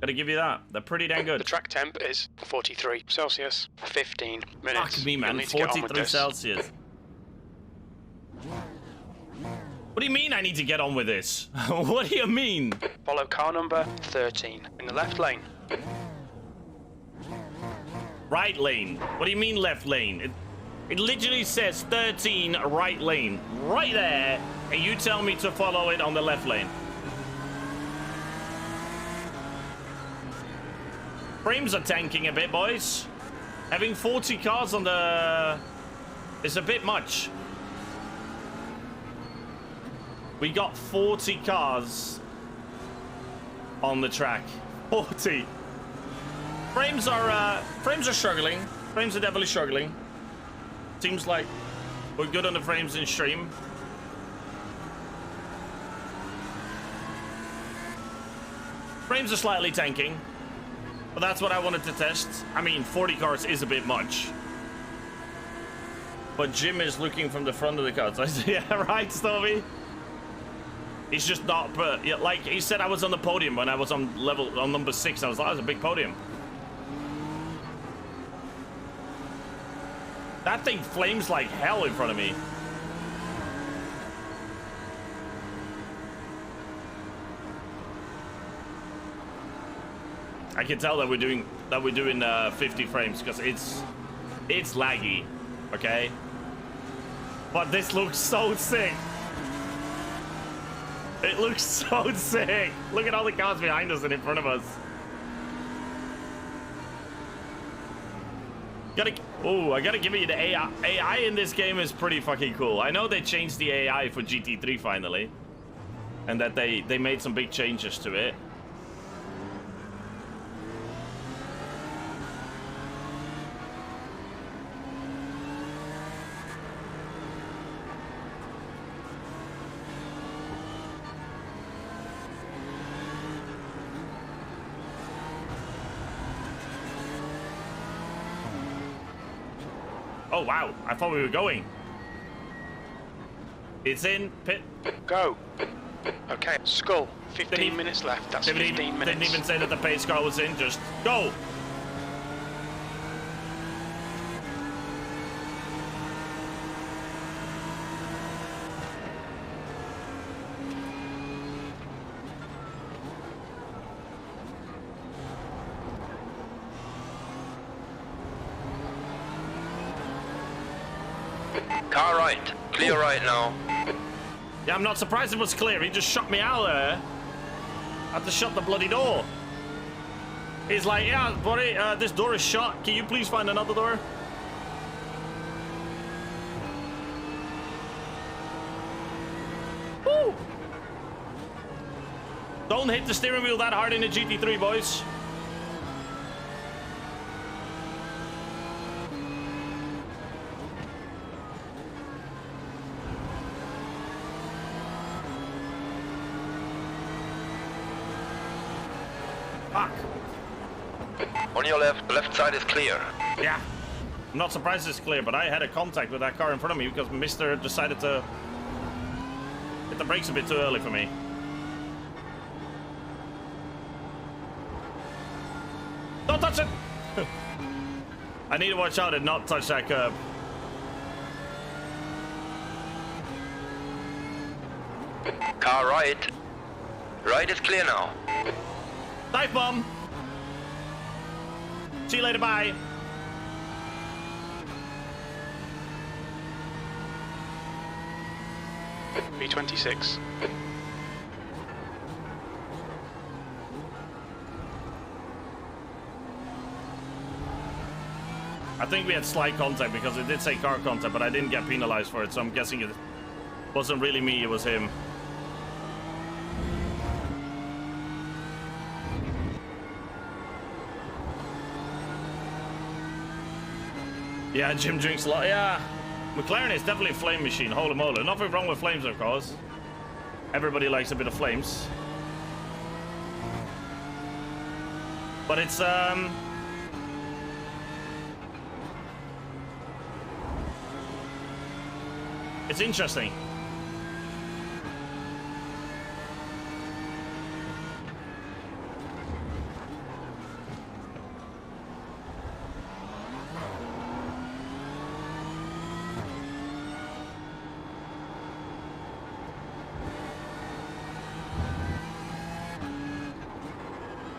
Gotta give you that. They're pretty dang good. The track temp is 43 Celsius, 15 minutes. Fuck me, man. 43 Celsius. What do you mean I need to get on with this? What do you mean? Follow car number 13 in the left lane. Right lane. What do you mean left lane? It literally says 13 right lane. Right there. And you tell me to follow it on the left lane. Frames are tanking a bit, boys. Having 40 cars on the... is a bit much. We got 40 cars on the track. 40. Frames are struggling. Frames are definitely struggling. Seems like we're good on the frames in stream. Frames are slightly tanking. But that's what I wanted to test. I mean, 40 cars is a bit much. But Jim is looking from the front of the car. So yeah, right, Stormy? He's just not, but yeah, like he said, I was on the podium when I was on number 6. I was like, that was a big podium. That thing flames like hell in front of me. I can tell that we're doing 50 frames because it's laggy, okay? But this looks so sick. It looks so sick. Look at all the cars behind us and in front of us. I gotta give you the AI. AI in this game is pretty fucking cool. I know they changed the AI for GT3 finally, and that they made some big changes to it. Oh, wow. I thought we were going. It's in. Pit. Go. Okay, Skull. 15 minutes left. That's 15 minutes. Didn't even say that the pace car was in. Just go. Car right. Clear right now. Yeah, I'm not surprised it was clear. He just shot me out there. I had to shut the bloody door. He's like, yeah, buddy, this door is shut. Can you please find another door? Woo! Don't hit the steering wheel that hard in the GT3, boys. Fuck. On your left side is clear. Yeah. I'm not surprised it's clear, but I had a contact with that car in front of me because Mr. decided to hit the brakes a bit too early for me. Don't touch it! I need to watch out and not touch that curb. Car right. Right is clear now. Dive bomb! See you later, bye! B26. I think we had slight contact because it did say car contact, but I didn't get penalized for it, so I'm guessing it wasn't really me, it was him. Yeah, Jim drinks a lot. Yeah, McLaren is definitely a flame machine. Holy moly. Nothing wrong with flames, of course. Everybody likes a bit of flames. But it's interesting.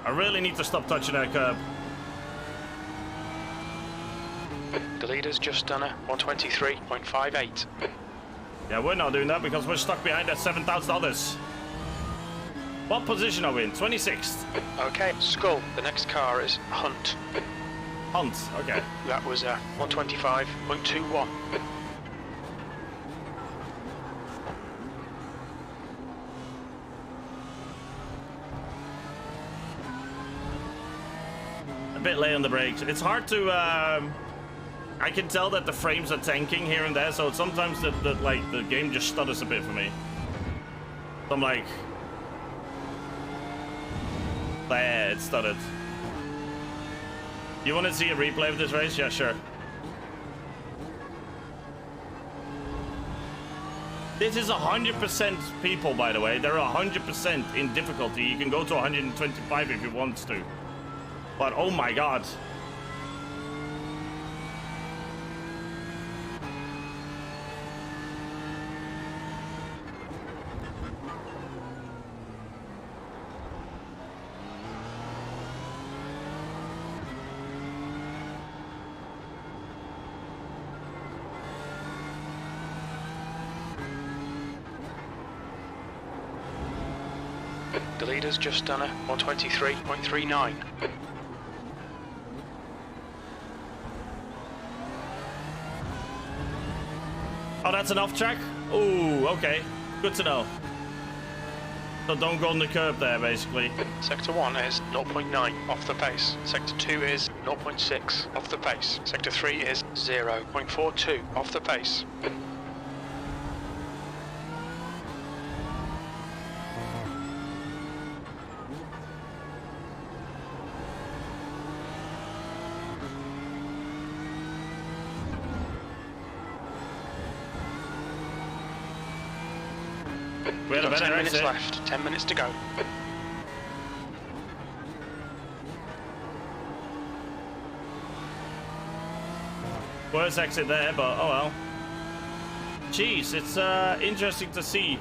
I really need to stop touching that curb. The leader's just done a 123.58. Yeah, we're not doing that because we're stuck behind that 7,000 others. What position are we in? 26th. Okay, Skull. The next car is Hunt. Hunt, okay. That was a 125.21. A bit late on the brakes. It's hard to, I can tell that the frames are tanking here and there, so sometimes the game just stutters a bit for me. So I'm like, there, it stuttered. You want to see a replay of this race? Yeah, sure. This is 100% people, by the way. They're 100% in difficulty. You can go to 125 if you want to. But oh my god. The leader's just done a 123.39. Oh, that's an off track? Ooh, okay. Good to know. So don't go on the curb there, basically. Sector 1 is 0.9 off the pace. Sector 2 is 0.6 off the pace. Sector 3 is 0.42 off the pace. We had a better 10 minutes exit. left, 10 minutes to go. Worst exit there, but oh well. Jeez, it's interesting to see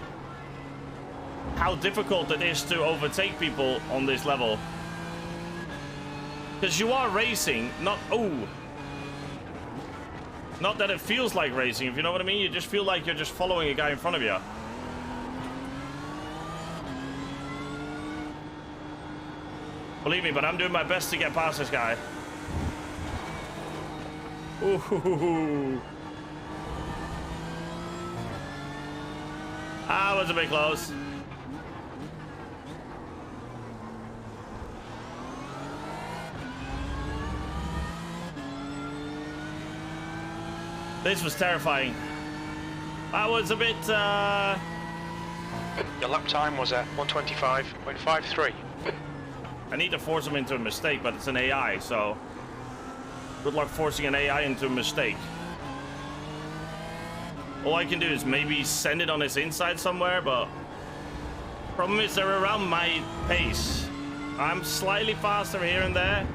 how difficult it is to overtake people on this level. Because you are racing, not not that it feels like racing, if you know what I mean. You just feel like you're just following a guy in front of you. Believe me, but I'm doing my best to get past this guy. Ooh. Ah, was a bit close. This was terrifying. That was a bit, Your lap time was at 125.53. I need to force him into a mistake, but it's an AI, so good luck forcing an AI into a mistake. All I can do is maybe send it on his inside somewhere, but problem is they're around my pace. I'm slightly faster here and there,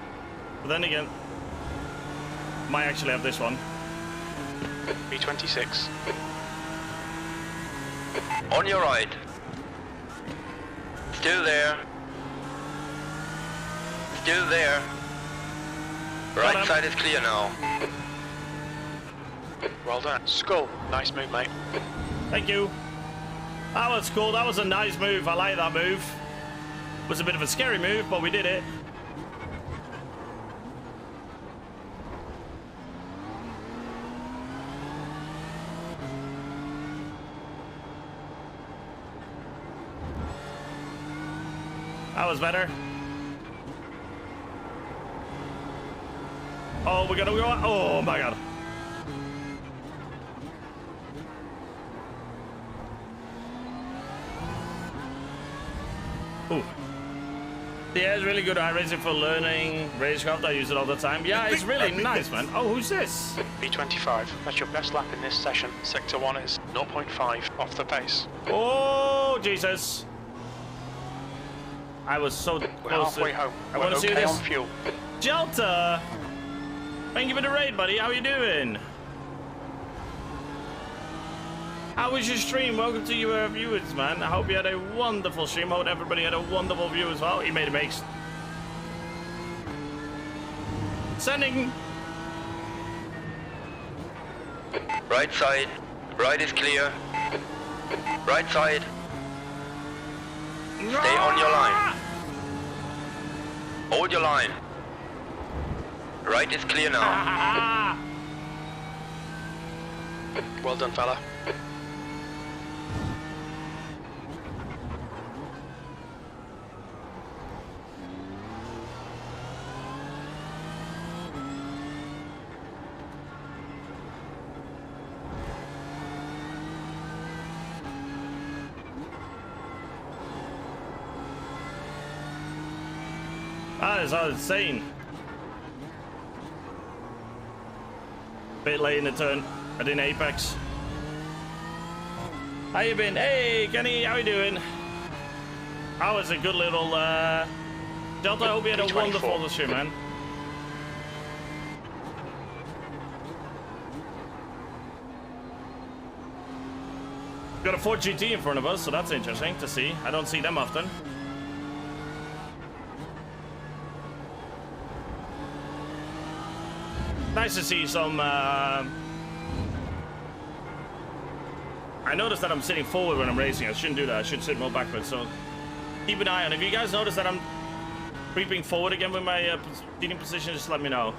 but then again, might actually have this one. B26. On your right. Still there. Still there. Right side is clear now. Well done. Skull. Nice move, mate. Thank you. That was cool. That was a nice move. I like that move. It was a bit of a scary move, but we did it. That was better. Oh, we're gonna go. Oh my god. Ooh. Yeah, it's really good. Iracing for learning racecraft. I use it all the time. Yeah, it's really nice, man. Oh, who's this? B25. That's your best lap in this session. Sector 1 is 0.5 off the pace. Oh, Jesus. I was so We're close. halfway home. I want to see okay this. on fuel. Jelta! Thank you for the raid, buddy. How you doing? How was your stream? Welcome to your viewers, man. I hope you had a wonderful stream. I hope everybody had a wonderful view as well. He made a Sending. Right side. Right is clear. Right side. Stay on your line. Hold your line. Right is clear now. Well done, fella. That is insane. Bit late in the turn. I did Apex. How you been? Hey, Kenny, how you doing? That was a good little Delta. I hope you had a wonderful this year, man. Got a Ford GT in front of us, so that's interesting to see. I don't see them often. Nice to see some. I noticed that I'm sitting forward when I'm racing. I shouldn't do that. I should sit more backwards. So keep an eye on. If you guys notice that I'm creeping forward again with my seating position, just let me know.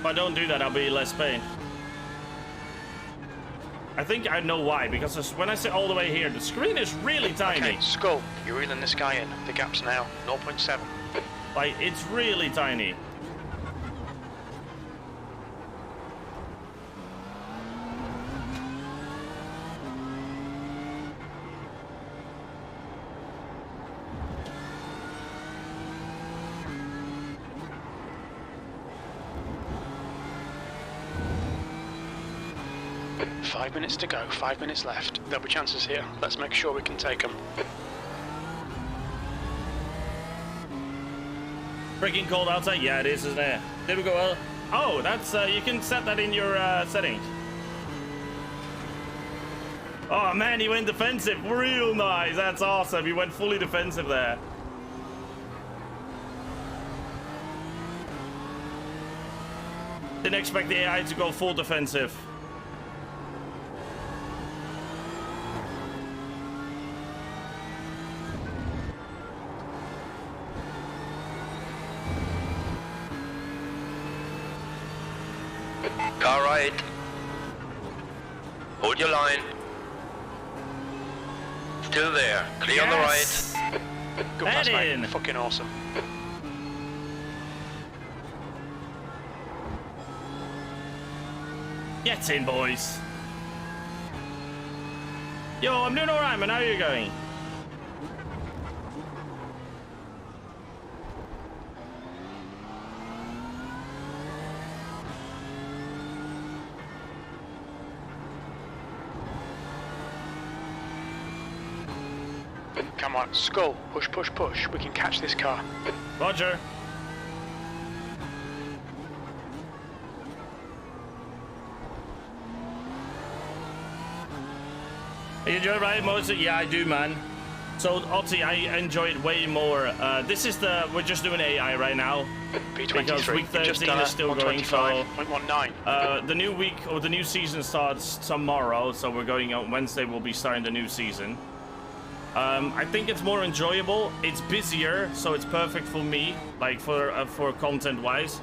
If I don't do that, I'll be less pain. I think I know why, because when I sit all the way here, the screen is really tiny. Okay, Skull, you're reeling this guy in. The gap's now 0.7. Like, it's really tiny. Five minutes to go, 5 minutes left. There'll be chances here. Let's make sure we can take them. Freaking cold outside? Yeah, it is, isn't it? Did we go well? Oh, that's, you can set that in your settings. Oh man, he went defensive. Real nice. That's awesome. He went fully defensive there. Didn't expect the AI to go full defensive. Car right. Hold your line. Still there. Clear on the right. Good pass, mate. Fucking awesome. Get in, boys. Yo, I'm doing alright, man. How are you going? Come on, Skull, push, push, push. We can catch this car. Roger. You enjoy riding motor? Yeah, I do, man. So, Otti, I enjoy it way more. This is we're just doing AI right now. B23. Because week 13 is still going, so... 125.19. The new week, or the new season starts tomorrow, so we're going on Wednesday, we'll be starting the new season. I think it's more enjoyable. It's busier, so it's perfect for me, like for content-wise,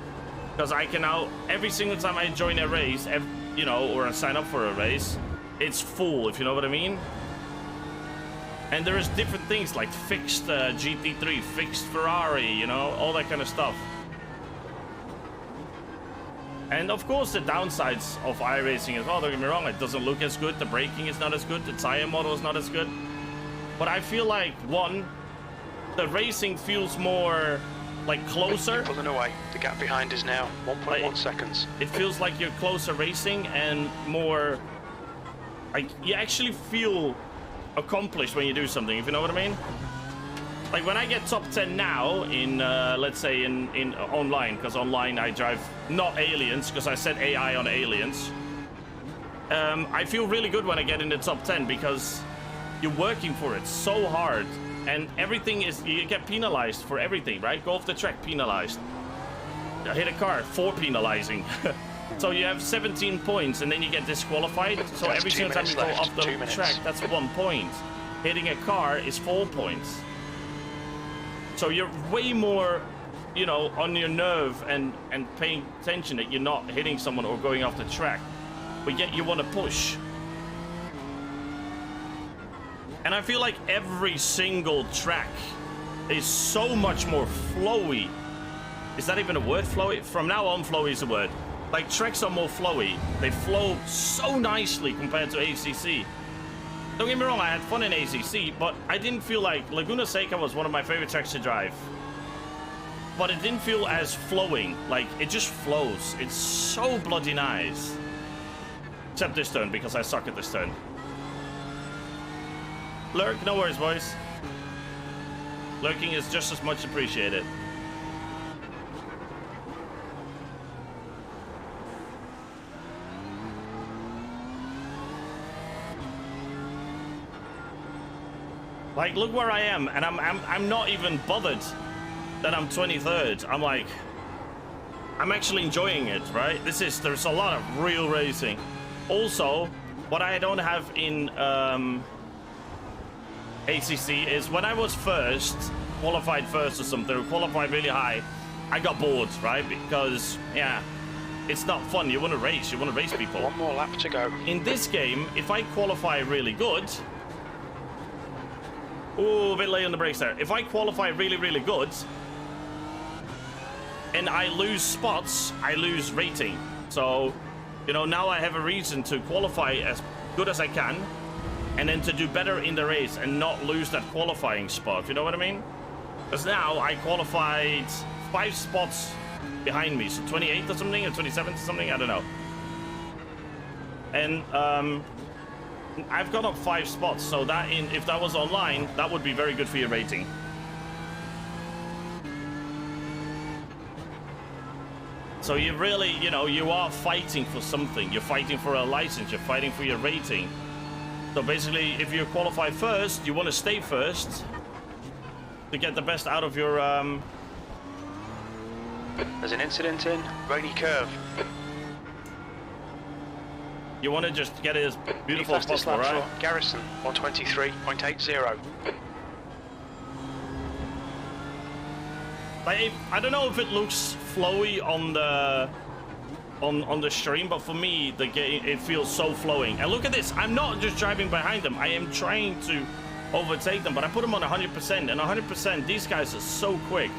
because I can now, every single time I join a race, you know, or I sign up for a race, it's full, if you know what I mean. And there is different things like fixed GT3, fixed Ferrari, you know, all that kind of stuff. And of course the downsides of iRacing as well, don't get me wrong, it doesn't look as good, the braking is not as good, the tire model is not as good. But I feel like, one, the racing feels more, like, closer. You're pulling away. The gap behind is now 1.1 seconds. It feels like you're closer racing and more, like, you actually feel accomplished when you do something, if you know what I mean? Like, when I get top 10 now in, let's say, in online, because online I drive, not Aliens, because I set AI on Aliens. I feel really good when I get in the top 10, because you're working for it so hard And everything is, you get penalized for everything, right? Go off the track, penalized. Hit a car, 4 penalizing. So you have 17 points and then you get disqualified. So every single time you go off the track, that's 1 point. Hitting a car is 4 points. So you're way more, you know, on your nerve and paying attention that you're not hitting someone or going off the track. But yet you want to push. And I feel like every single track is so much more flowy. Is that even a word, flowy? From now on, flowy is a word. Like, tracks are more flowy. They flow so nicely compared to ACC. Don't get me wrong, I had fun in ACC, but I didn't feel like Laguna Seca was one of my favorite tracks to drive. But it didn't feel as flowing. Like, it just flows. It's so bloody nice. Except this turn, because I suck at this turn. Lurk, no worries, boys. Lurking is just as much appreciated. Like, look where I am, and I'm not even bothered that I'm 23rd. I'm like, I'm actually enjoying it, right? There's a lot of real racing. Also, what I don't have in ACC is when I was first, qualified first or something, or qualified really high, I got bored, right? Because, yeah, it's not fun. You want to race people. 1 more lap to go. In this game, if I qualify really good, ooh, a bit late on the brakes there. If I qualify really, really good, and I lose spots, I lose rating. So, you know, now I have a reason to qualify as good as I can, and then to do better in the race and not lose that qualifying spot. You know what I mean? Because now I qualified 5 spots behind me, so 28 or something, or 27 or something, I don't know. And I've got up 5 spots, so that if that was online, that would be very good for your rating. So you really, you know, you are fighting for something. You're fighting for a license, you're fighting for your rating. So basically, if you qualify first, you want to stay first to get the best out of your... There's an incident in Rainy Curve. You want to just get it as beautiful as possible, right? Garrison, 123.80. Like, I don't know if it looks flowy on the stream, but for me, the game, it feels so flowing. And look at this, I'm not just driving behind them, I am trying to overtake them, but I put them on 100%, and 100%, these guys are so quick.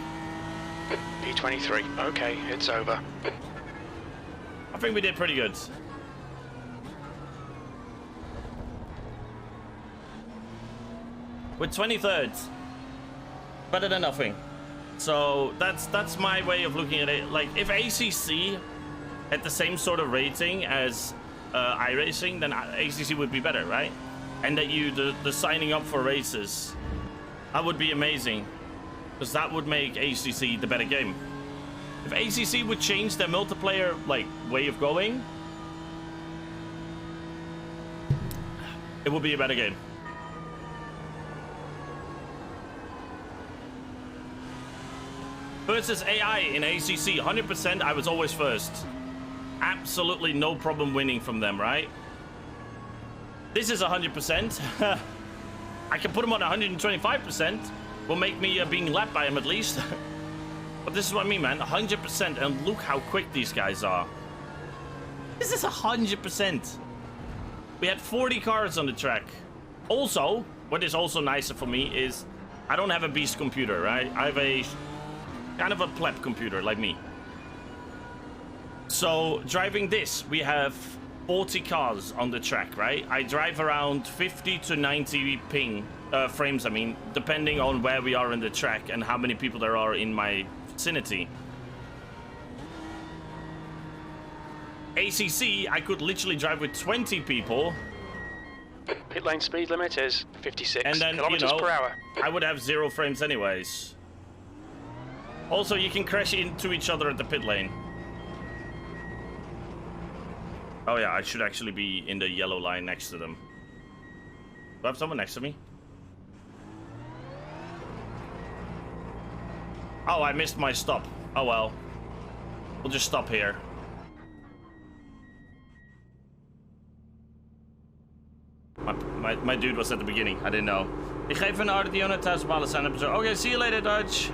P23, okay, it's over. I think we did pretty good. We're 23rd. Better than nothing. So that's my way of looking at it. Like, if ACC had the same sort of rating as Iracing, then ACC would be better, right? And that the signing up for races, that would be amazing, because that would make ACC the better game. If ACC would change their multiplayer like way of going, it would be a better game. Versus AI in ACC, 100%, I was always first. Absolutely no problem winning from them, right? This is 100%. I can put him on 125%. Will make me being lapped by him at least. But this is what I mean, man. 100%, and look how quick these guys are. This is 100%. We had 40 cars on the track. Also, what is also nicer for me is I don't have a beast computer, right? I have a kind of a pleb computer like me. So driving this, we have 40 cars on the track, right? I drive around 50 to 90 frames, I mean, depending on where we are in the track and how many people there are in my vicinity. ACC, I could literally drive with 20 people. Pit lane speed limit is 56 and then, kilometers per hour. I would have 0 frames anyways. Also, you can crash into each other at the pit lane. Oh yeah, I should actually be in the yellow line next to them. Do I have someone next to me? Oh, I missed my stop. Oh well. We'll just stop here. My dude was at the beginning. I didn't know. Ik geef een RDO naar thuis op alle zijn episode. Okay, see you later, Dutch.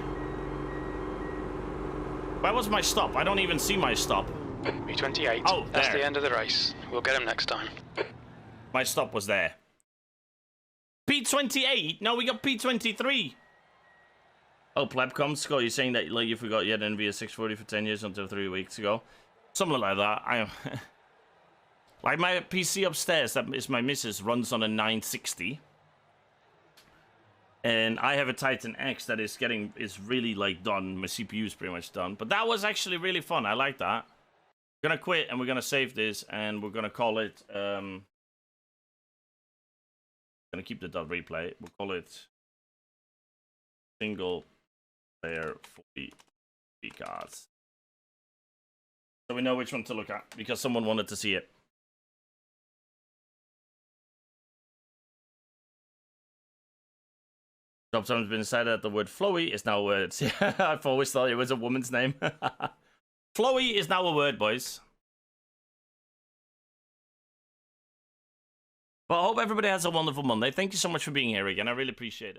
Where was my stop? I don't even see my stop. P28. Oh, that's there. the end of the race. We'll get him next time. My stop was there. P28? No, we got P23. Oh, Plebcom, Scott, you're saying that like you forgot you had an NVIDIA 640 for 10 years until 3 weeks ago? Something like that. I am. Like my PC upstairs, that is my missus, runs on a 960. And I have a Titan X that is really like done. My CPU is pretty much done. But that was actually really fun. I like that. We're gonna quit and we're gonna save this and we're gonna call it gonna keep the dot replay. We'll call it single player 40 cards. So we know which one to look at because someone wanted to see it. Sometimes been decided that the word flowy is now a word. I've always thought it was a woman's name. Flowy is now a word, boys. But I hope everybody has a wonderful Monday. Thank you so much for being here again. I really appreciate it.